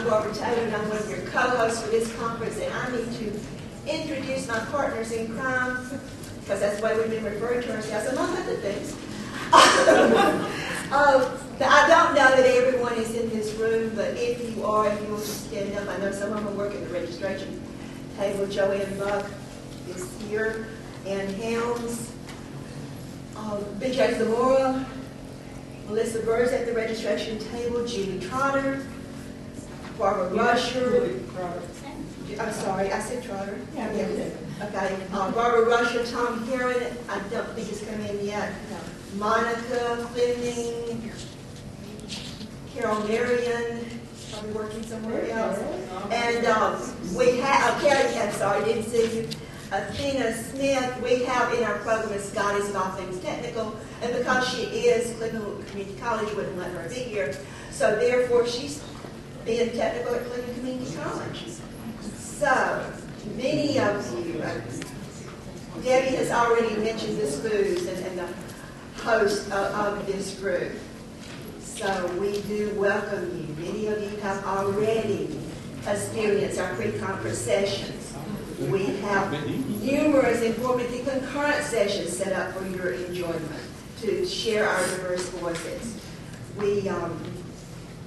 I'm Barbara Taylor, and I'm one of your co-hosts for this conference, and I need to introduce my partners in crime, because that's the way we've been referring to ourselves, among other things. I don't know that everyone is in this room, but if you are, if you will just stand up. I know some of them work at the registration table. Joanne Buck is here, Ann Helms, B.J. Zamora, Melissa Burrs at the registration table, Julie Trotter, Barbara Rusher. I'm sorry, I said Trotter. Yeah. Okay. Barbara Rusher, Tom Heron, I don't think he's come in yet. Monica Fleming, Carol Marion, probably working somewhere else. And we have, Carrie, I'm sorry, didn't see you. Athena Smith, we have in our program as Scott is all things technical, and because she is, Cleveland Community College wouldn't let her be here, so therefore she's being technical at Cleveland Community College. So, many of you, Debbie has already mentioned the SPOOs and the host of this group. So we do welcome you. Many of you have already experienced our pre-conference sessions. We have numerous informative concurrent sessions set up for your enjoyment to share our diverse voices. We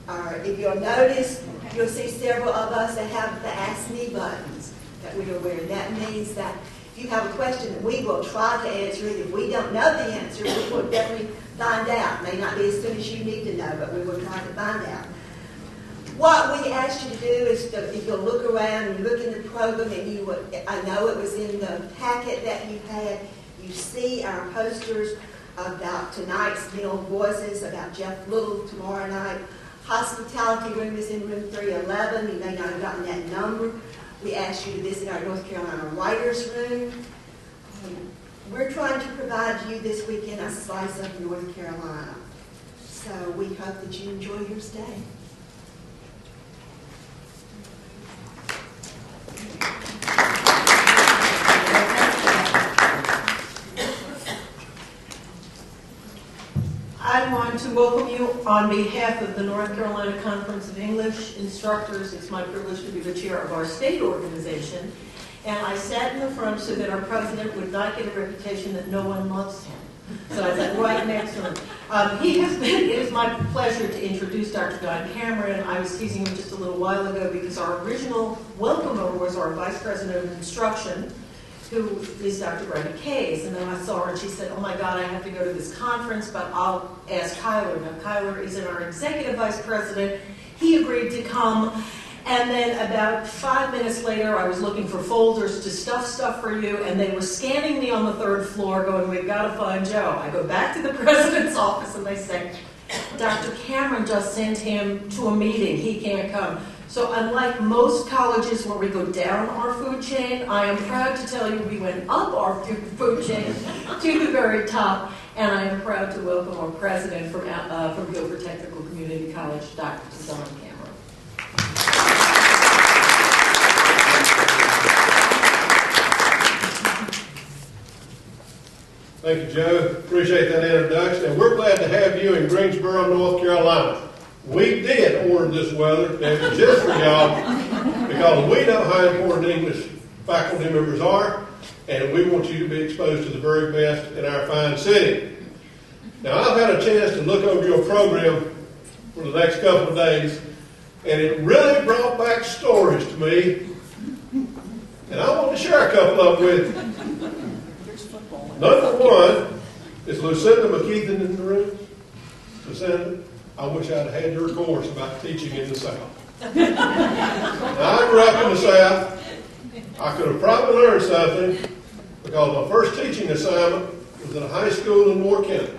if you'll notice, you'll see several of us that have the Ask Me buttons that we are wearing. That means that if you have a question, we will try to answer it. If we don't know the answer, we will definitely find out. It may not be as soon as you need to know, but we will try to find out. What we asked you to do is, if you'll look around and look in the program, and you would, I know it was in the packet that you had, you see our posters about tonight's Middle Voices, about Jeff Little tomorrow night. Hospitality room is in room 311. You may not have gotten that number. We asked you to visit our North Carolina Writers Room. We're trying to provide you this weekend a slice of North Carolina. So we hope that you enjoy your stay. I want to welcome you on behalf of the North Carolina Conference of English Instructors. It's my privilege to be the chair of our state organization. And I sat in the front so that our president would not get a reputation that no one loves him. So I sat right next to him. It is my pleasure to introduce Dr. Don Cameron. I was teasing him just a little while ago because our original welcomer was our Vice President of Instruction, who is Dr. Brenda Case. And then I saw her and she said, oh my God, I have to go to this conference, but I'll ask Kyler. Now, Kyler is our Executive Vice President. He agreed to come. And then about 5 minutes later, I was looking for folders to stuff for you, and they were scanning me on the third floor going, we've got to find Joe. I go back to the president's office and they say, Dr. Cameron just sent him to a meeting. He can't come. So unlike most colleges where we go down our food chain, I am proud to tell you we went up our food chain to the very top, and I am proud to welcome our president from Guilford Technical Community College, Dr. Don Cameron. Thank you, Joe. Appreciate that introduction. And we're glad to have you in Greensboro, North Carolina. We did order this weather just for y'all because we know how important English faculty members are, and we want you to be exposed to the very best in our fine city. Now, I've had a chance to look over your program for the next couple of days, and it really brought back stories to me, and I want to share a couple of them with you. Number one is Lucinda McKeithen in the room. Lucinda, I wish I'd had your course about teaching in the South. Now, I grew up in the South. I could have probably learned something because my first teaching assignment was at a high school in Moore County.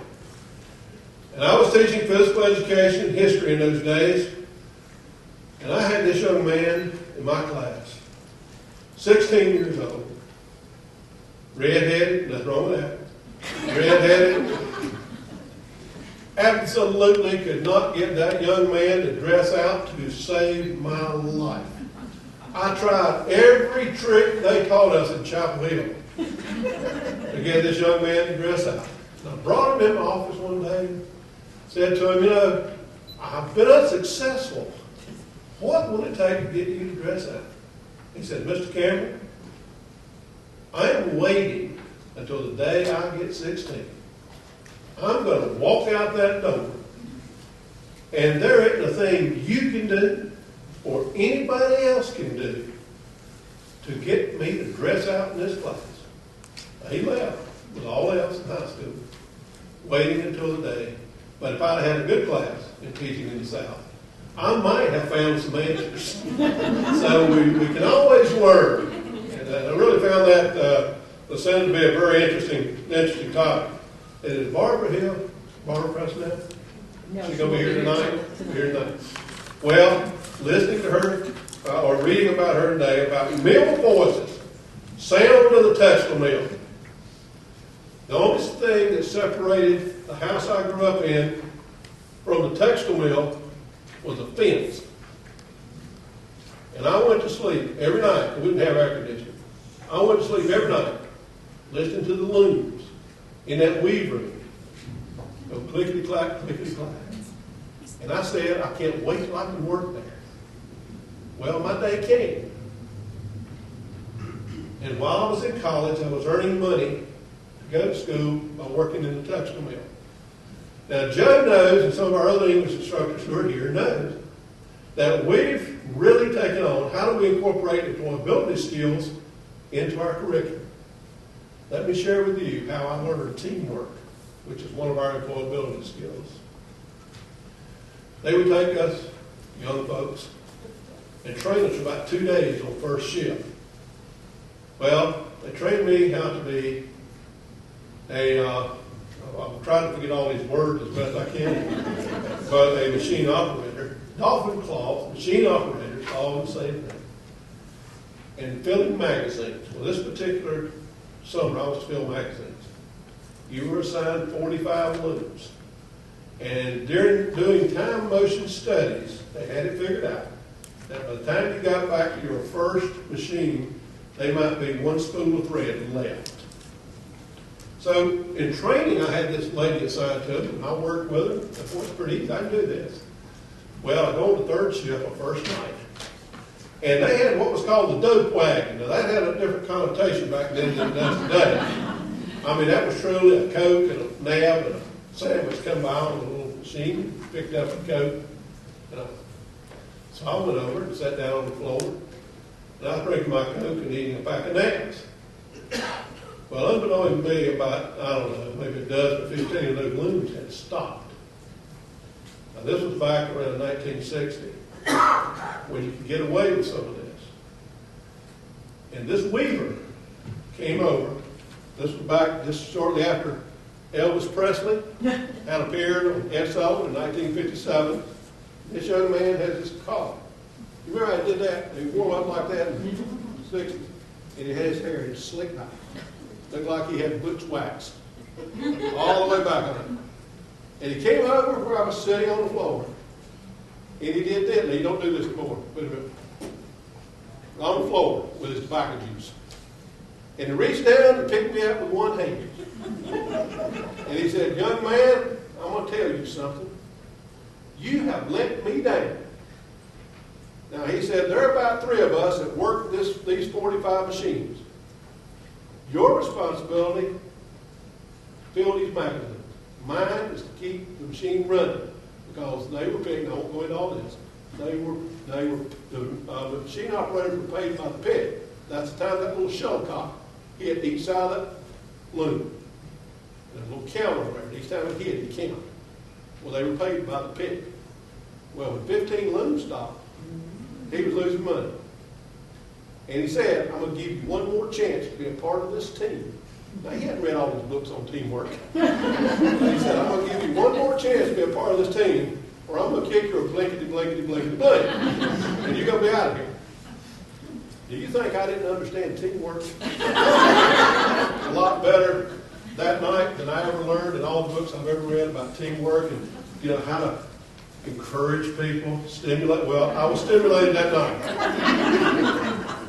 And I was teaching physical education and history in those days. And I had this young man in my class, 16 years old. Red-headed, nothing wrong with that. Red-headed. Absolutely could not get that young man to dress out to save my life. I tried every trick they taught us in Chapel Hill to get this young man to dress out. And I brought him in my office one day, said to him, you know, I've been unsuccessful what will it take to get you to dress out? He said, Mr. Campbell, I am waiting until the day I get 16. I'm going to walk out that door, and there isn't a thing you can do or anybody else can do to get me to dress out in this class. Now, he left with all else in high school, waiting until the day. But if I'd had a good class in teaching in the South, I might have found some answers. So we can always learn. And I really found that was sounded to be a very interesting topic. And is Barbara here? Barbara Presnell? No, She's going to be here tonight? Here tonight. Well, listening to her or reading about her today about mill voices, sound of the Tesla mill. The only thing that separated the house I grew up in from the textile mill was a fence. And I went to sleep every night. We didn't have air conditioning. I went to sleep every night listening to the looms in that weave room. Go clickety-clack, clickety-clack. And I said, I can't wait till I can work there. Well, my day came. And while I was in college, I was earning money to go to school by working in the textile mill. Now, Joe knows, and some of our other English instructors who are here knows, that we've really taken on how do we incorporate employability skills into our curriculum. Let me share with you how I learned teamwork, which is one of our employability skills. They would take us, young folks, and train us for about 2 days on first shift. Well, they trained me how to be I'm trying to forget all these words as best I can, but a machine operator, dolphin cloth, machine operators, all the same thing. And filling magazines. Well, this particular summer I was to fill magazines. You were assigned 45 looms. And during doing time motion studies, they had it figured out that by the time you got back to your first machine, they might be one spool of thread left. So in training, I had this lady assigned to me, and I worked with her. I thought, it's pretty easy, I can do this. Well, I go on the third shift on first night. And they had what was called the dope wagon. Now, that had a different connotation back then than it does today. I mean, that was truly a Coke and a nab and a sandwich come by on a little machine, picked up a Coke. So I went over and sat down on the floor, and I was drinking my Coke and eating a pack of nabs. Well, unbeknown to me, about, I don't know, maybe a dozen or 15 of those looms had stopped. Now, this was back around 1960, when you could get away with some of this. And this weaver came over. This was back just shortly after Elvis Presley had appeared on SO in 1957. This young man had this collar. You remember how he did that? He wore up like that in the 60s. And he had his hair in slick back. Looked like he had butch wax. All the way back on it. And he came over where I was sitting on the floor. And he did that. Now, you don't do this anymore. Wait a minute. On the floor with his tobacco juice. And he reached down and picked me up with one hand. And he said, young man, I'm going to tell you something. You have let me down. Now, he said, there are about 3 of us that work these 45 machines. Your responsibility, fill these magazines. Mine is to keep the machine running because they were paid. I won't go into all this. The machine operators were paid by the pick. That's the time that little shuttlecock hit each side of that loom. There's a little counter there. Each time it hit, it counted. Well, they were paid by the pick. Well, when 15 looms stopped, he was losing money. And he said, I'm going to give you one more chance to be a part of this team. Now, he hadn't read all his books on teamwork. He said, I'm going to give you one more chance to be a part of this team, or I'm going to kick your blankety, blankety, blankety, blank. And you're going to be out of here. Do you think I didn't understand teamwork a lot better that night than I ever learned in all the books I've ever read about teamwork and, how to encourage people, stimulate? Well, I was stimulated that night.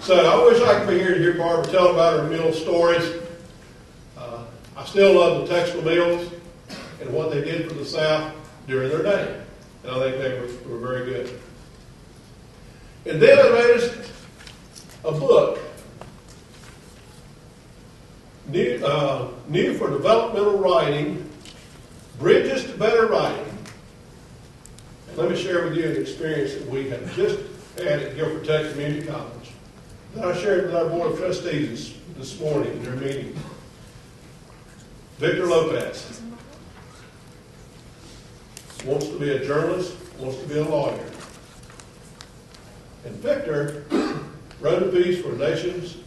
So I wish I could be here to hear Barbara tell about her mill stories. I still love the textile mills and what they did for the South during their day. And I think they were very good. And then I noticed a book, New for Developmental Writing, Bridges to Better Writing. And let me share with you an experience that we have just had at Guilford Tech Community College that I shared with our Board of Trustees this morning in their meeting. Victor Lopez wants to be a journalist, wants to be a lawyer. And Victor wrote a piece for Nations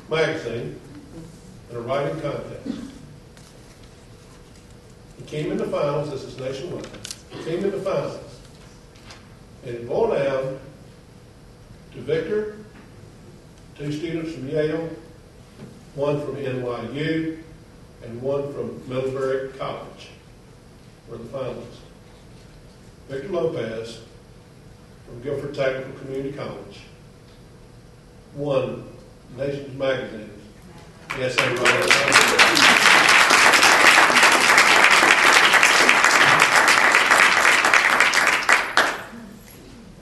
magazine in a writing contest. He came in the finals. This is nationwide. He came in the finals. And it boiled down to Victor, 2 students from Yale, 1 from NYU, and 1 from Middlebury College were the finalists. Victor Lopez from Guilford Technical Community College won Nations magazine. Yes, I'm right.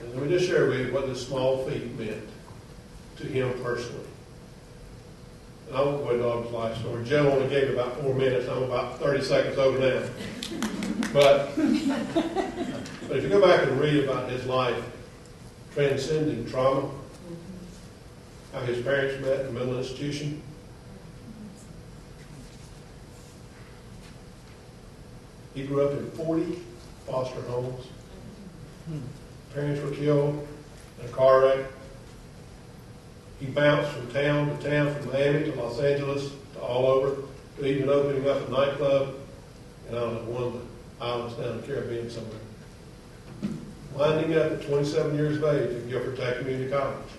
And let me just share with you what this small feat meant to him personally. And I won't go into all his life story. Joe only gave about 4 minutes. I'm about 30 seconds over now. But if you go back and read about his life, transcending trauma, how his parents met in a mental institution, he grew up in 40 foster homes. Parents were killed in a car wreck. He bounced from town to town, from Miami to Los Angeles to all over, to even opening up a nightclub in, I don't know, one of the islands down in the Caribbean somewhere. Winding up at 27 years of age at Guilford Tech Community College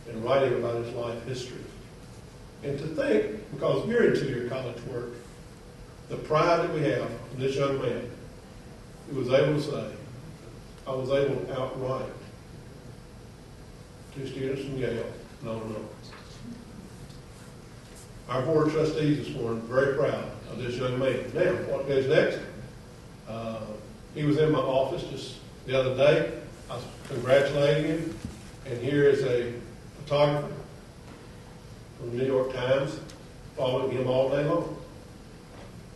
and writing about his life history. And to think, because you're into your college work, the pride that we have in this young man who was able to say, I was able to outwrite 2 students from Yale, no. Our Board of Trustees this morning are very proud of this young man. Now, what goes next? He was in my office just the other day. I was congratulating him, and here is a photographer from the New York Times following him all day long.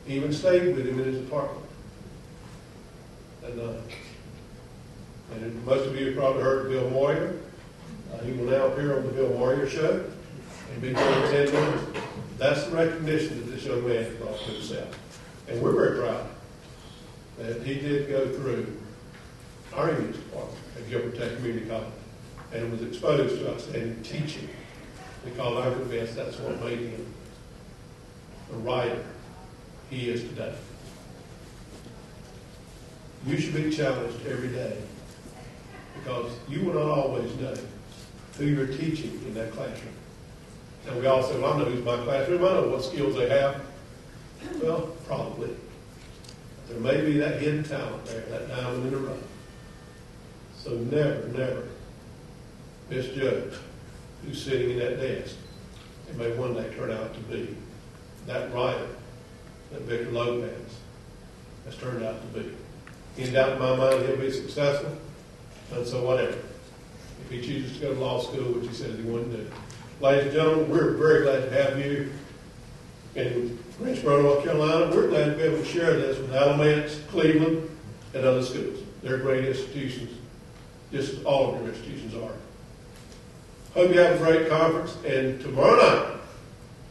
He even stayed with him in his apartment. And most of you have probably heard of Bill Moyer. He will now appear on the Bill Moyer Show and be here in 10 minutes. That's the recognition that this young man has brought to himself. And we're very proud that he did go through our English department at Guilford Tech Community College and was exposed to outstanding teaching, because I'm convinced that's what made him the writer he is today. You should be challenged every day, because you will not always know who you're teaching in that classroom. And we all say, well, I know who's my classroom. I know what skills they have. Well, probably. There may be that hidden talent there, that diamond in the rough. So never misjudge who's sitting in that desk. It may one day turn out to be that writer that Victor Lopez has turned out to be. In doubt in my mind, he'll be successful, and so whatever. If he chooses to go to law school, which he says he wouldn't do. Ladies and gentlemen, we're very glad to have you in Greensboro, North Carolina. We're glad to be able to share this with Alamance, Cleveland, and other schools. They're great institutions, just as all of your institutions are. Hope you have a great conference, and tomorrow night,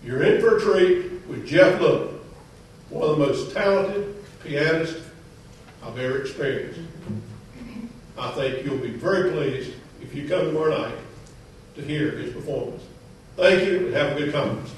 you're in for a treat with Jeff Lewin, one of the most talented pianists I've ever experienced. I think you'll be very pleased if you come tomorrow night to hear his performance. Thank you, and have a good conference.